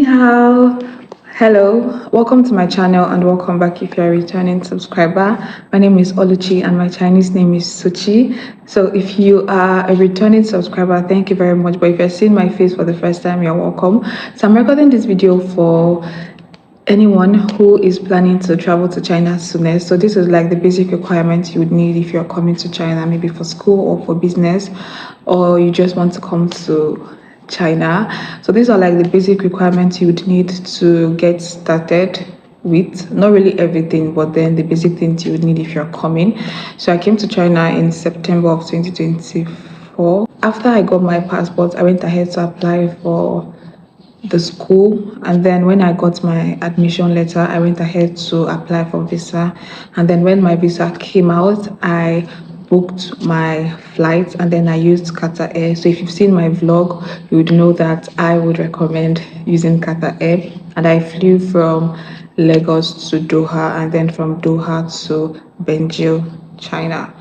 hao. Hello, welcome to my channel and welcome back if you're a returning subscriber. My name is Oluchi and my Chinese name is Suchi. So if you are a returning subscriber, thank you very much. But if you're seeing my face for the first time, you're welcome. So I'm recording this video for anyone who is planning to travel to China soonest. So this is like the basic requirements you would need if you're coming to China, maybe for school or for business, or you just want to come to China. So these are like the basic requirements you would need to get started with. Not really everything, but then the basic things you would need if you're coming. So I came to China in September of 2024. After I got my passport, I went ahead to apply for the school, and then when I got my admission letter, I went ahead to apply for visa. And then when my visa came out, I booked my flights and then I used Qatar Air. So if you've seen my vlog, you would know that I would recommend using Qatar Air. And I flew from Lagos to Doha and then from Doha to Benjil, China.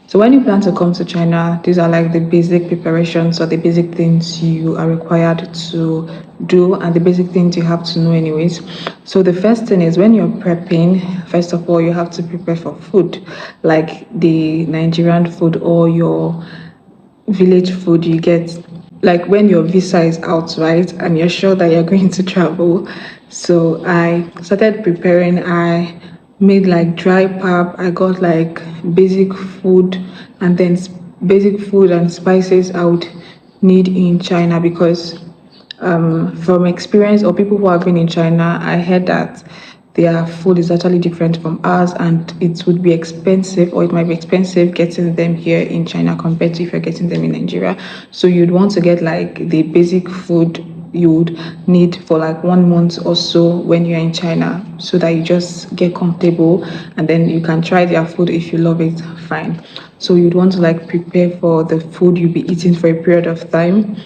So when you plan to come to China, these are like the basic preparations or the basic things you are required to do and the basic things you have to know anyways. So the first thing is when you're prepping, first of all, you have to prepare for food, like the Nigerian food or your village food you get. Like when your visa is out, right, and you're sure that you're going to travel. So I started preparing. I made like dry pap. I got like basic food and then basic food and spices I would need in China because from experience or people who have been in China, I heard that their food is actually different from ours and it would be expensive, or it might be expensive getting them here in China compared to if you're getting them in Nigeria. So you'd want to get like the basic food you would need for like 1 month or so when you're in China, so that you just get comfortable and then you can try their food. If you love it, fine. So you'd want to like prepare for the food you'll be eating for a period of time.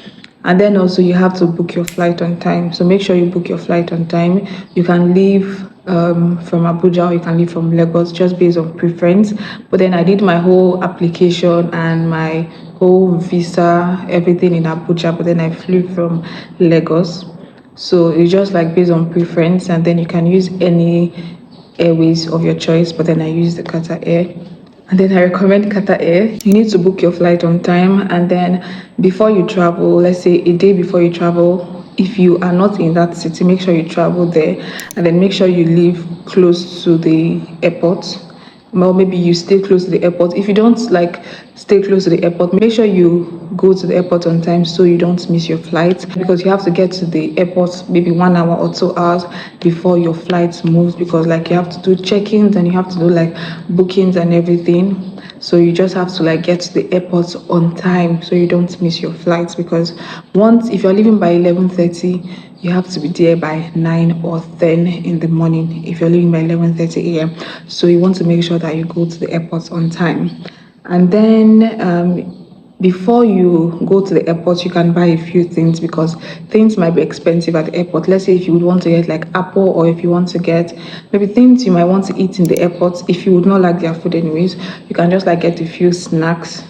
And then also you have to book your flight on time. So make sure you book your flight on time. You can leave from Abuja or you can leave from Lagos, just based on preference. But then I did my whole application and my whole visa, everything in Abuja, but then I flew from Lagos. So it's just like based on preference, and then you can use any airways of your choice, but then I used the Qatar Air. And then I recommend Qatar Air. You need to book your flight on time, and then before you travel, let's say a day before you travel, if you are not in that city, make sure you travel there, and then make sure you live close to the airport. Well, maybe you stay close to the airport. If you don't like stay close to the airport, make sure you go to the airport on time so you don't miss your flight, because you have to get to the airport maybe 1 hour or 2 hours before your flight moves, because like you have to do check-ins and you have to do like bookings and everything. So you just have to like get to the airport on time so you don't miss your flights, because if you're leaving by 11:30, you have to be there by 9 or 10 in the morning if you're leaving by 11:30 a.m. So you want to make sure that you go to the airport on time. And then before you go to the airport, you can buy a few things, because things might be expensive at the airport. Let's say if you would want to get like apple, or if you want to get maybe things you might want to eat in the airport, if you would not like their food anyways, you can just like get a few snacks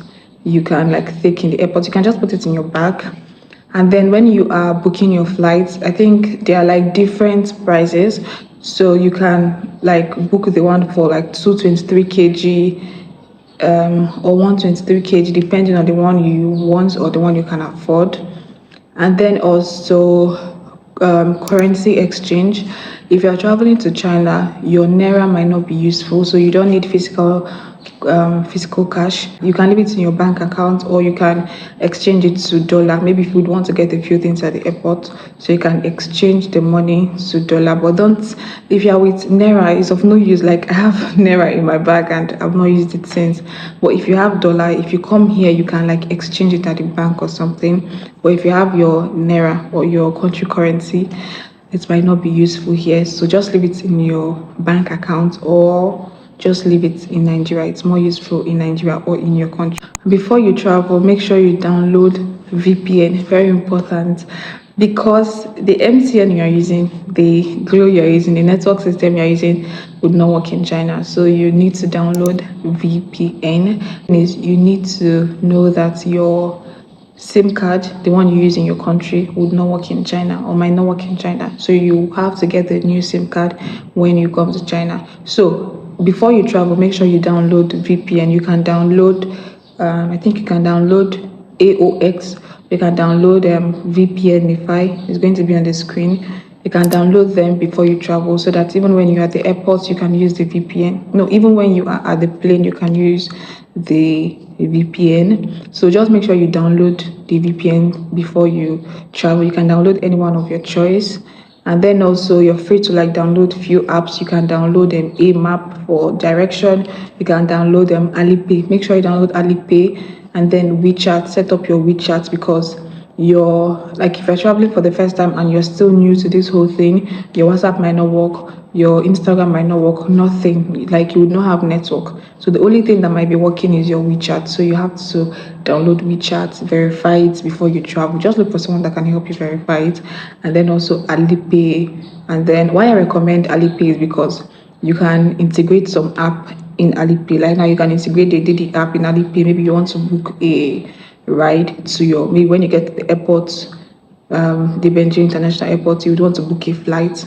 you can like take in the airport. You can just put it in your bag. And then when you are booking your flights, I think there are like different prices. So you can like book the one for like 223 kg or 123 kg, depending on the one you want or the one you can afford. And then also currency exchange. If you're traveling to China, your naira might not be useful, so you don't need physical cash. You can leave it in your bank account, or you can exchange it to dollar. Maybe if you would want to get a few things at the airport, so you can exchange the money to dollar. But don't, if you're with naira, it's of no use. Like I have naira in my bag and I've not used it since. But if you have dollar, if you come here, you can like exchange it at the bank or something. But if you have your naira or your country currency, it might not be useful here. So just leave it in your bank account, or just leave it in Nigeria. It's more useful in Nigeria or in your country. Before you travel, make sure you download VPN. Very important, because the MTN you're using, the Glo you're using, the network system you're using would not work in China. So you need to download VPN. You need to know that your SIM card, the one you use in your country, would not work in China or might not work in China. So you have to get the new SIM card when you come to China. So before you travel, make sure you download VPN. You can download, I think you can download AOX. You can download Vpnify. It's going to be on the screen. You can download them before you travel so that even when you're at the airport, you can use the VPN. No, even when you are at the plane, you can use the VPN. So just make sure you download the VPN before you travel. You can download any one of your choice. And then also you're free to like download few apps. You can download Amap for direction. You can download Alipay. Make sure you download Alipay and then WeChat. Set up your WeChat because you're like if you're traveling for the first time and you're still new to this whole thing, your WhatsApp might not work, your Instagram might not work, nothing. Like you would not have network. So the only thing that might be working is your WeChat. So you have to download WeChat, verify it before you travel. Just look for someone that can help you verify it. And then also Alipay. And then why I recommend Alipay is because you can integrate some app in Alipay. Like now you can integrate the Didi app in Alipay. Maybe you want to book a ride to your, maybe when you get to the airport, the Benji International Airport, you would want to book a flight.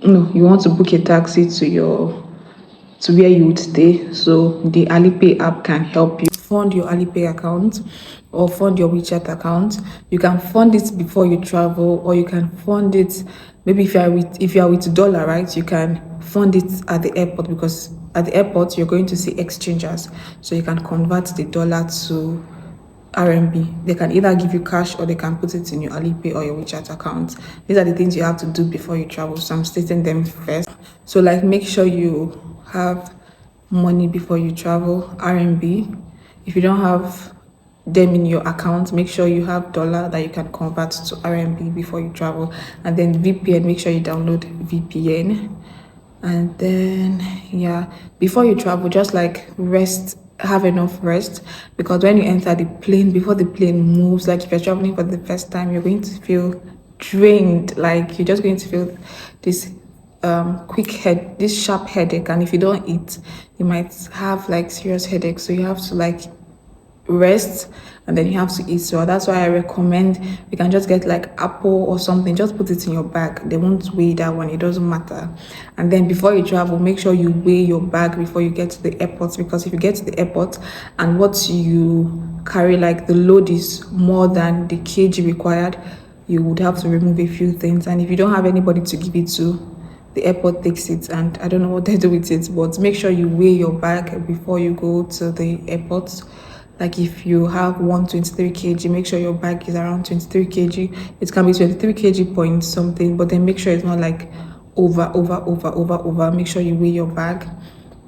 No, you want to book a taxi to where you would stay. So the Alipay app can help you fund your Alipay account or fund your WeChat account. You can fund it before you travel, or you can fund it maybe if you are with dollar, right? You can fund it at the airport because at the airport you're going to see exchangers, so you can convert the dollar to RMB. They can either give you cash or they can put it in your Alipay or your WeChat account. These are the things you have to do before you travel. So I'm stating them first. So like make sure you have money before you travel, RMB. If you don't have them in your account, make sure you have dollar that you can convert to RMB before you travel. And then VPN, make sure you download VPN. And then yeah, before you travel, just like rest, have enough rest, because when you enter the plane, before the plane moves, like if you're traveling for the first time, you're going to feel drained. Like you're just going to feel this this sharp headache, and if you don't eat, you might have like serious headache. So you have to like rest and then you have to eat. So that's why I recommend you can just get like apple or something, just put it in your bag. They won't weigh that one, it doesn't matter. And then before you travel, make sure you weigh your bag before you get to the airport, because if you get to the airport and what you carry, like the load is more than the kg required, you would have to remove a few things. And if you don't have anybody to give it to, the airport takes it, and I don't know what they do with it, but make sure you weigh your bag before you go to the airport. Like if you have 123 kg, make sure your bag is around 23 kg. It can be 23 kg point something, but then make sure it's not like over. Make sure you weigh your bag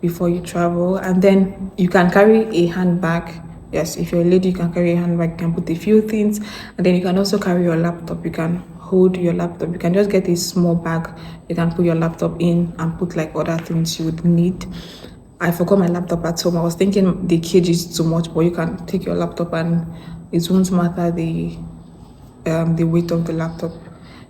before you travel. And then you can carry a handbag. Yes, if you're a lady, you can carry a handbag, you can put a few things. And then you can also carry your laptop. You can hold your laptop. You can just get a small bag. You can put your laptop in and put like other things you would need. I forgot my laptop at home. I was thinking the cage is too much, but you can take your laptop and it won't matter the weight of the laptop.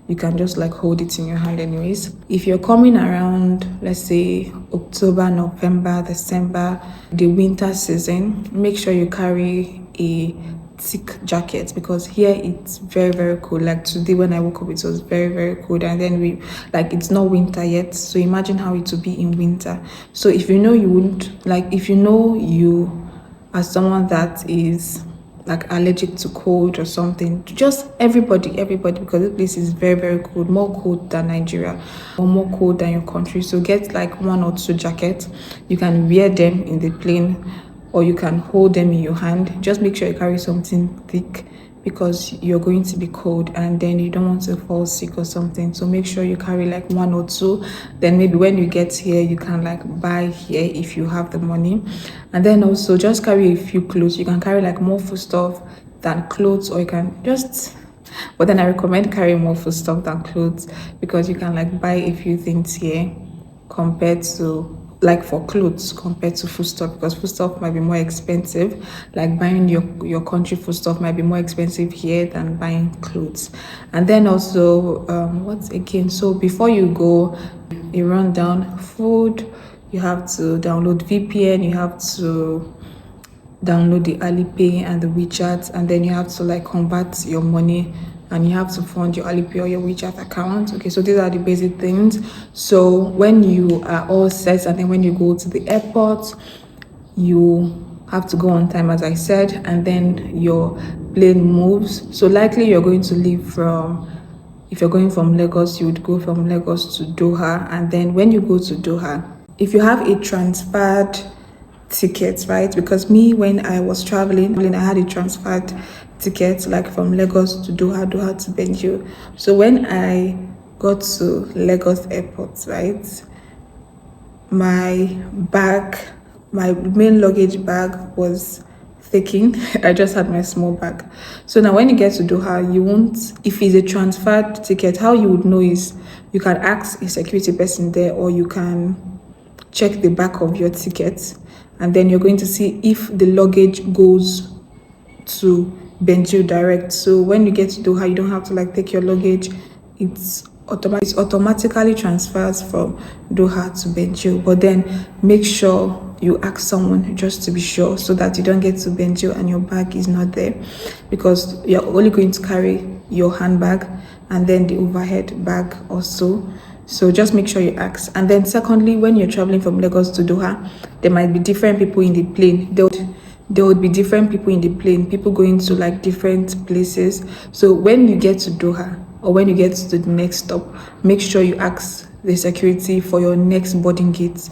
You can just like hold it in your hand anyways. If you're coming around, let's say October, November, December, the winter season, make sure you carry a thick jacket, because here it's very cold. Like today when I woke up, it was very cold, and then it's not winter yet, so imagine how it will be in winter. So if you know you wouldn't like, if you know you are someone that is like allergic to cold or something, just everybody, because this place is very cold, more cold than Nigeria or more cold than your country. So get like 1 or 2 jackets. You can wear them in the plane or you can hold them in your hand. Just make sure you carry something thick, because you're going to be cold and then you don't want to fall sick or something. So make sure you carry like 1 or 2. Then maybe when you get here, you can like buy here if you have the money. And then also just carry a few clothes. You can carry like more food stuff than clothes, or you can just, but then I recommend carrying more food stuff than clothes, because you can like buy a few things here compared to like for clothes compared to foodstuff, because foodstuff might be more expensive. Like buying your country foodstuff might be more expensive here than buying clothes. And then also what's again, so before you go, you run down food, you have to download VPN, you have to download the Alipay and the WeChat, and then you have to like convert your money and you have to fund your Alipay or your WeChat account. Okay, so these are the basic things. So when you are all set, and then when you go to the airport, you have to go on time, as I said, and then your plane moves. So likely you're going to leave from, if you're going from Lagos, you would go from Lagos to Doha. And then when you go to Doha, if you have a transferred ticket, right? Because me, when I was traveling, I had a transferred ticket, like from Lagos to Doha, Doha to Benjo. So when I got to Lagos airport, right, my main luggage bag was taken. I just had my small bag. So now when you get to Doha, you won't, if it's a transferred ticket, how you would know is you can ask a security person there, or you can check the back of your ticket, and then you're going to see if the luggage goes to Benjo direct. So when you get to Doha, you don't have to like take your luggage. It automatically transfers from Doha to Benjo, but then make sure you ask someone just to be sure, so that you don't get to Benjo and your bag is not there, because you're only going to carry your handbag and then the overhead bag also. So just make sure you ask. And then secondly, when you're traveling from Lagos to Doha, there might be different people in the plane. There would be different people in the plane, people going to like different places. So when you get to Doha, or when you get to the next stop, make sure you ask the security for your next boarding gate,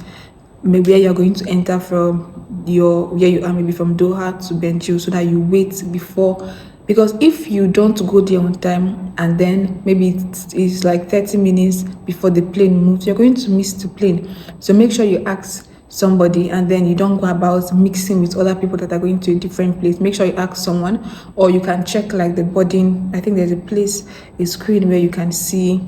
maybe where you're going to enter from, where you are, maybe from Doha to Benjo, so that you wait before. Because if you don't go there on time, and then maybe it's like 30 minutes before the plane moves, you're going to miss the plane. So make sure you ask somebody, and then you don't go about mixing with other people that are going to a different place. Make sure you ask someone, or you can check like the boarding. I think there's a screen where you can see,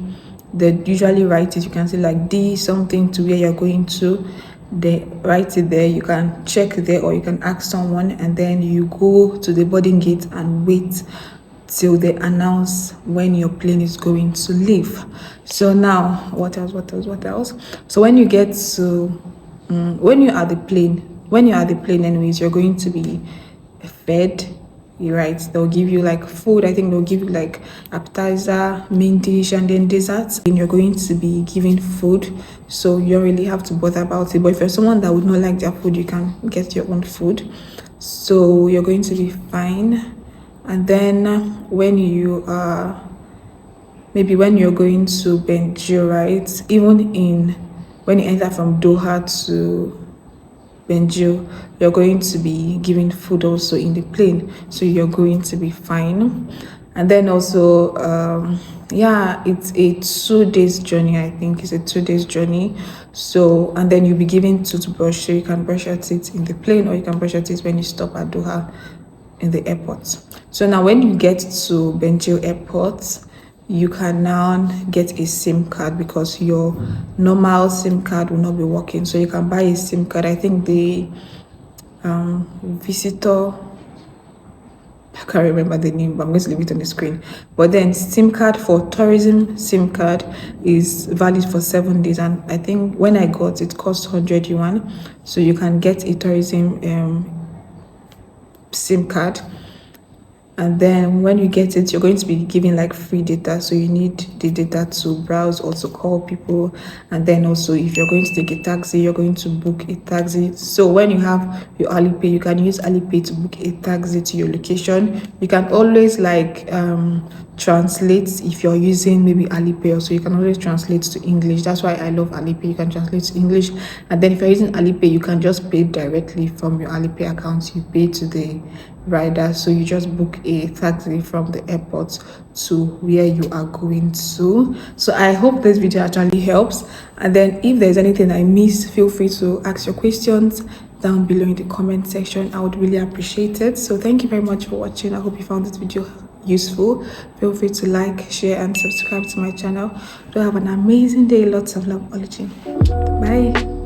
they usually write it, you can see like D something to where you're going to. They write it there, you can check there, or you can ask someone, and then you go to the boarding gate and wait till they announce when your plane is going to leave. So now what else? So when you get to when you're at the plane anyways, you're going to be fed. You're right, they'll give you like food. I think they'll give you like appetizer, main dish, and then desserts, and you're going to be given food, so you don't really have to bother about it. But if you're someone that would not like their food, you can get your own food, so you're going to be fine. And then when you are, maybe when you're going to Benjo, right, even when you enter from Doha to Benjo, you're going to be given food also in the plane, so you're going to be fine. And then also yeah, it's a 2 days journey. I think it's a 2 days journey. So, and then you'll be given toothbrush, so you can brush your teeth in the plane, or you can brush your teeth when you stop at Doha in the airport. So now when you get to Benjo airport, you can now get a SIM card, because your normal SIM card will not be working. So you can buy a SIM card. I think the visitor, I can't remember the name, but I'm going to leave it on the screen. But then SIM card for tourism SIM card is valid for 7 days, and I think when I got it cost 100 yuan. So you can get a tourism SIM card. And then when you get it, you're going to be given like free data, so you need the data to browse or to call people. And then also, if you're going to take a taxi, you're going to book a taxi. So when you have your Alipay, you can use Alipay to book a taxi to your location. You can always like translate, if you're using maybe Alipay, also you can always translate to English. That's why I love Alipay. You can translate to English. And then if you're using Alipay, you can just pay directly from your Alipay account. You pay to the rider, so you just book a taxi from the airport to where you are going to. So I hope this video actually helps, and then if there's anything I missed, feel free to ask your questions down below in the comment section. I would really appreciate it. So thank you very much for watching. I hope you found this video useful. Feel free to like, share, and subscribe to my channel. Do have an amazing day. Lots of love. Oluchi. Bye.